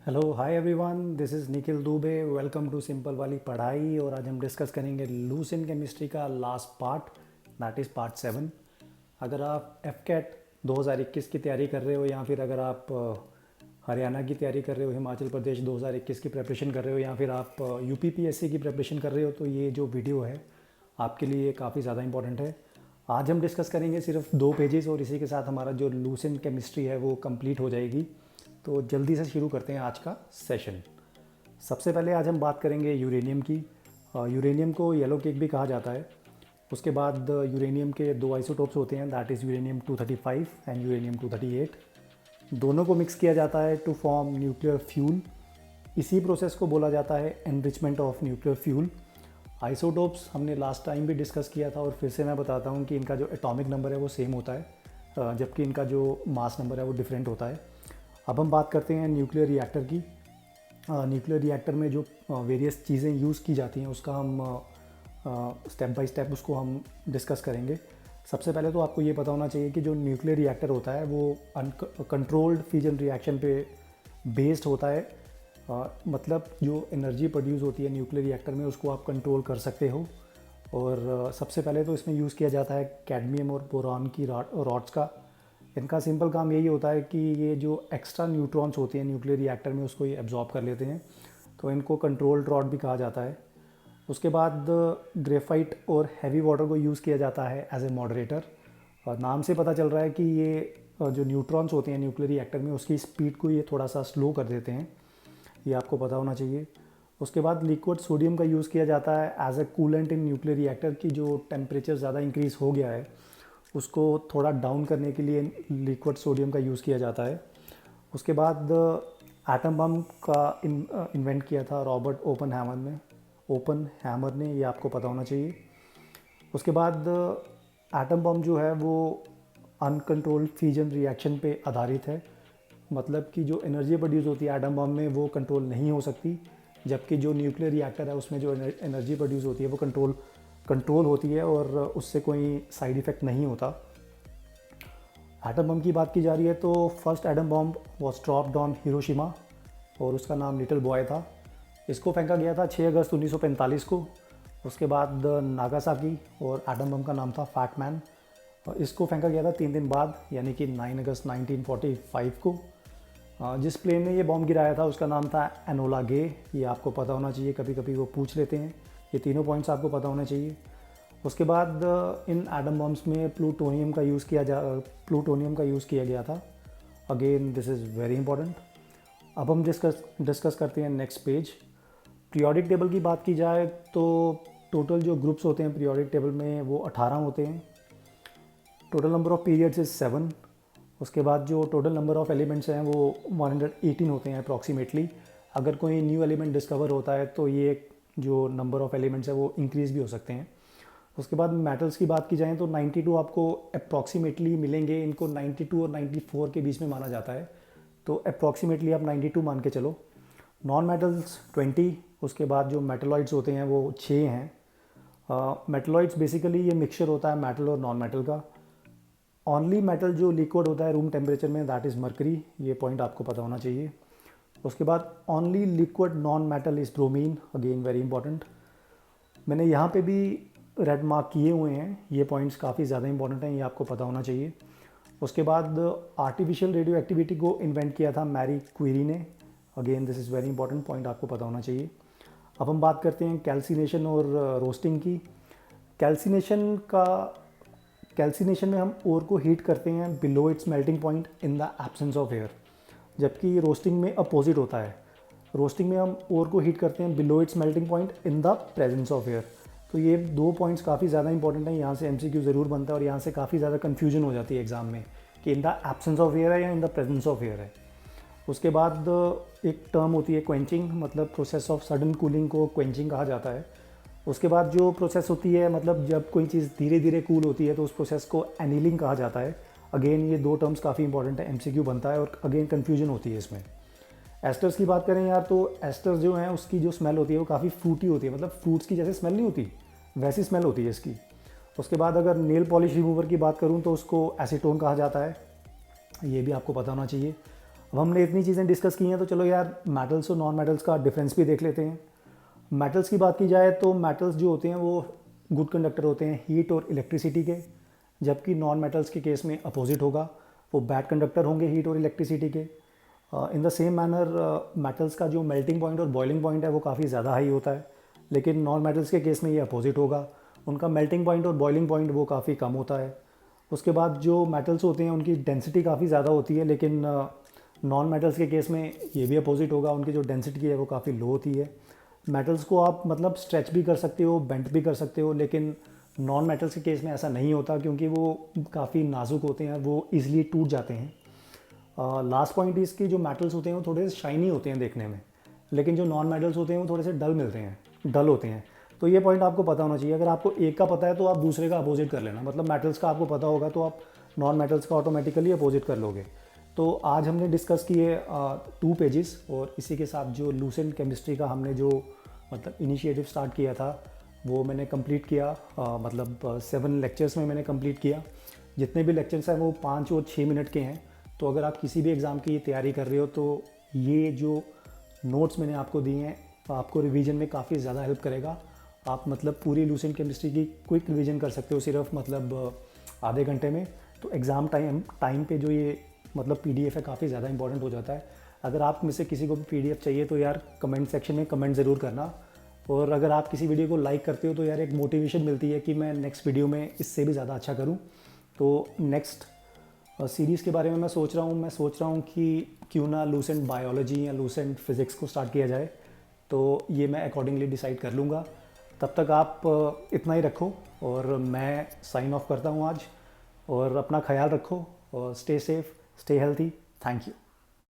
Hello hi everyone, this is Nikhil Dubey. Welcome to simple वाली पढ़ाई। और आज हम डिस्कस करेंगे लूसेंट केमिस्ट्री का last part, that is part 7। अगर आप एफ कैट 2021 की तैयारी कर रहे हो, या फिर अगर आप हरियाणा की तैयारी कर रहे हो, हिमाचल प्रदेश 2021 की प्रिपरेशन कर रहे हो, या फिर आप यूपीपीएससी की प्रिपरेशन कर रहे हो, तो ये जो वीडियो है आपके लिए काफ़ी ज़्यादा इंपॉर्टेंट है। आज हम डिस्कस करेंगे सिर्फ 2 पेजेस, और इसी के साथ हमारा जो लूसेंट केमिस्ट्री है वो कंप्लीट हो जाएगी। तो जल्दी से शुरू करते हैं आज का सेशन। सबसे पहले आज हम बात करेंगे यूरेनियम की। यूरेनियम को येलो केक भी कहा जाता है। उसके बाद यूरेनियम के 2 आइसोटोप्स होते हैं, that is uranium 235 and uranium 238। दोनों को मिक्स किया जाता है टू फॉर्म न्यूक्लियर फ्यूल। इसी प्रोसेस को बोला जाता है enrichment of nuclear fuel. Isotopes हमने लास्ट टाइम भी डिस्कस किया था, और फिर से मैं बताता हूँ कि इनका जो एटॉमिक नंबर है वो सेम होता है, जबकि इनका जो मास नंबर है वो डिफरेंट होता है। अब हम बात करते हैं न्यूक्लियर रिएक्टर की। न्यूक्लियर रिएक्टर में जो वेरियस चीज़ें यूज़ की जाती हैं उसका हम स्टेप बाय स्टेप उसको हम डिस्कस करेंगे। सबसे पहले तो आपको ये पता होना चाहिए कि जो न्यूक्लियर रिएक्टर होता है वो कंट्रोल्ड फ्यूजन रिएक्शन पे बेस्ड होता है। मतलब जो एनर्जी प्रोड्यूस होती है न्यूक्लियर रिएक्टर में उसको आप कंट्रोल कर सकते हो। और सबसे पहले तो इसमें यूज़ किया जाता है कैडमियम और बोरान की रॉड्स का। इनका सिंपल काम यही होता है कि ये जो एक्स्ट्रा न्यूट्रॉन्स होते हैं न्यूक्लियर रिएक्टर में उसको ये एब्जॉर्ब कर लेते हैं, तो इनको कंट्रोल्ड रॉड भी कहा जाता है। उसके बाद ग्रेफाइट और हैवी वाटर को यूज़ किया जाता है एज ए मॉडरेटर। और नाम से पता चल रहा है कि ये जो न्यूट्रॉन्स होते हैं न्यूक्लियर रिएक्टर में उसकी स्पीड को ये थोड़ा सा स्लो कर देते हैं, ये आपको पता होना चाहिए। उसके बाद लिक्विड सोडियम का यूज़ किया जाता है as a coolant in nuclear reactor की जो टेम्परेचर ज़्यादा इंक्रीज़ हो गया है उसको थोड़ा डाउन करने के लिए लिक्विड सोडियम का यूज़ किया जाता है। उसके बाद एटम बम का इन्वेंट किया था रॉबर्ट ओपन हैमर ने, ये आपको पता होना चाहिए। उसके बाद एटम बम जो है वो अनकंट्रोल्ड फ्यूजन रिएक्शन पे आधारित है। मतलब कि जो एनर्जी प्रोड्यूस होती है एटम बम में वो कंट्रोल नहीं हो सकती, जबकि जो न्यूक्लियर रिएक्टर है उसमें जो एनर्जी प्रोड्यूस होती है वो कंट्रोल होती है और उससे कोई साइड इफ़ेक्ट नहीं होता। एटम बम की बात की जा रही है तो first atom bomb was dropped on Hiroshima, और उसका नाम लिटिल बॉय था। इसको फेंका गया था 6 अगस्त 1945 को। उसके बाद नागासाकी, और एटम बम का नाम था फैट मैन, और इसको फेंका गया था 3 दिन बाद, यानी कि 9 अगस्त 1945 को। जिस प्लेन ने ये बॉम्ब गिराया था उसका नाम था एनोला गे, ये आपको पता होना चाहिए, कभी कभी वो पूछ लेते हैं। ये तीनों पॉइंट्स आपको पता होने चाहिए। उसके बाद इन एटम बम्स में प्लूटोनियम का यूज़ किया गया था। Again this is very important. अब हम डिस्कस करते हैं नेक्स्ट पेज। पीरियोडिक टेबल की बात की जाए तो टोटल जो ग्रुप्स होते हैं पीरियोडिक टेबल में वो 18 होते हैं। Total number of periods is 7। उसके बाद जो टोटल नंबर ऑफ़ एलिमेंट्स हैं वो 118 होते हैं अप्रॉक्सीमेटली। अगर कोई न्यू एलिमेंट डिस्कवर होता है तो ये जो नंबर ऑफ़ एलिमेंट्स है वो इंक्रीज़ भी हो सकते हैं। उसके बाद मेटल्स की बात की जाए तो 92 आपको अप्रॉक्सीमेटली मिलेंगे। इनको 92 और 94 के बीच में माना जाता है, तो अप्रॉक्सीमेटली आप 92 मान के चलो। Non metals 20। उसके बाद जो मेटलॉइड्स होते हैं वो 6 हैं। मेटलॉइड्स बेसिकली ये मिक्सचर होता है मेटल और नॉन मेटल का। ओनली मेटल जो लिक्विड होता है रूम टेम्परेचर में दैट इज़ मर्करी, ये पॉइंट आपको पता होना चाहिए। उसके बाद only liquid non metal is bromine, again very important. मैंने यहाँ पे भी रेड मार्क किए हुए हैं, ये पॉइंट्स काफ़ी ज़्यादा इंपॉर्टेंट हैं, ये आपको पता होना चाहिए। उसके बाद आर्टिफिशियल रेडियो एक्टिविटी को इन्वेंट किया था मैरी क्वेरी ने, again this is very important point, आपको पता होना चाहिए। अब हम बात करते हैं कैल्सिनेशन और रोस्टिंग की। कैल्सिनेशन में हम ओर को हीट करते हैं below it's melting point in the absence of air, जबकि रोस्टिंग में अपोजिट होता है। रोस्टिंग में हम ओर को हीट करते हैं below it's melting point in the presence of air. तो ये 2 पॉइंट्स काफ़ी ज़्यादा इंपॉर्टेंट हैं, यहाँ से एमसीक्यू ज़रूर बनता है और यहाँ से काफ़ी ज़्यादा कन्फ्यूजन हो जाती है एग्जाम में कि in the absence of air है या in the presence of air है। उसके बाद एक टर्म होती है क्वेंचिंग, मतलब प्रोसेस ऑफ सडन कूलिंग को क्वेंचिंग कहा जाता है। उसके बाद जो प्रोसेस होती है, मतलब जब कोई चीज़ धीरे धीरे कूल होती है तो उस प्रोसेस को एनीलिंग कहा जाता है। अगेन ये 2 टर्म्स काफ़ी इंपॉर्टेंट है, एमसीक्यू बनता है और अगेन कन्फ्यूजन होती है इसमें। एस्टर्स की बात करें यार तो एस्टर्स जो हैं उसकी जो स्मेल होती है वो काफ़ी फ्रूटी होती है, मतलब फ्रूट्स की जैसे स्मेल नहीं होती वैसी स्मेल होती है इसकी। उसके बाद अगर नेल पॉलिश रिमूवर की बात करूं तो उसको एसीटोन कहा जाता है, ये भी आपको पता होना चाहिए। अब हमने इतनी चीज़ें डिस्कस की हैं तो चलो यार मेटल्स और नॉन मेटल्स का डिफरेंस भी देख लेते हैं। मेटल्स की बात की जाए तो मेटल्स जो होते हैं वो गुड कंडक्टर होते हैं हीट और इलेक्ट्रिसिटी के, जबकि नॉन मेटल्स के केस में अपोजिट होगा, वो बैड कंडक्टर होंगे हीट और इलेक्ट्रिसिटी के। In the same manner metals का जो मेल्टिंग पॉइंट और बॉइलिंग पॉइंट है वो काफ़ी ज़्यादा हाई होता है, लेकिन नॉन मेटल्स के केस में ये अपोजिट होगा, उनका मेल्टिंग पॉइंट और बॉइलिंग पॉइंट वो काफ़ी कम होता है। उसके बाद जो मेटल्स होते हैं उनकी डेंसिटी काफ़ी ज़्यादा होती है, लेकिन नॉन मेटल्स के केस में ये भी अपोजिट होगा, उनकी जो डेंसिटी है वो काफ़ी लो होती है। मेटल्स को आप मतलब स्ट्रेच भी कर सकते हो, बेंट भी कर सकते हो, लेकिन नॉन मेटल्स के केस में ऐसा नहीं होता क्योंकि वो काफ़ी नाजुक होते हैं, वो ईज़िली टूट जाते हैं। लास्ट पॉइंट इसकी जो मेटल्स होते हैं वो थोड़े से शाइनी होते हैं देखने में, लेकिन जो नॉन मेटल्स होते हैं वो थोड़े से डल होते हैं। तो ये पॉइंट आपको पता होना चाहिए। अगर आपको एक का पता है तो आप दूसरे का अपोजिट कर लेना, मतलब मेटल्स का आपको पता होगा तो आप नॉन मेटल्स का ऑटोमेटिकली अपोजिट कर लोगे। तो आज हमने डिस्कस किए 2 पेजेस, और इसी के साथ जो लूसेंट केमिस्ट्री का हमने जो मतलब इनिशिएटिव स्टार्ट किया था वो मैंने कंप्लीट किया, मतलब 7 लेक्चर्स में मैंने कंप्लीट किया। जितने भी लेक्चर्स हैं वो 5 और 6 मिनट के हैं। तो अगर आप किसी भी एग्ज़ाम की तैयारी कर रहे हो तो ये जो नोट्स मैंने आपको दिए हैं आपको रिवीजन में काफ़ी ज़्यादा हेल्प करेगा। आप मतलब पूरी लूसेंट केमिस्ट्री की क्विक रिवीजन कर सकते हो सिर्फ मतलब आधे घंटे में। तो एग्ज़ाम टाइम पे जो ये मतलब पीडीएफ है काफ़ी ज़्यादा इंपॉर्टेंट हो जाता है। अगर आप में से किसी को भी पीडीएफ चाहिए तो यार कमेंट सेक्शन में कमेंट ज़रूर करना, और अगर आप किसी वीडियो को लाइक करते हो तो यार एक मोटिवेशन मिलती है कि मैं नेक्स्ट वीडियो में इससे भी ज़्यादा अच्छा करूँ। तो नेक्स्ट सीरीज़ के बारे में मैं सोच रहा हूँ कि क्यों ना लूसेंट बायोलॉजी या लूसेंट फिज़िक्स को स्टार्ट किया जाए। तो ये मैं अकॉर्डिंगली डिसाइड कर लूँगा। तब तक आप इतना ही रखो, और मैं साइन ऑफ करता हूँ आज। और अपना ख्याल रखो और stay safe, stay healthy. Thank you.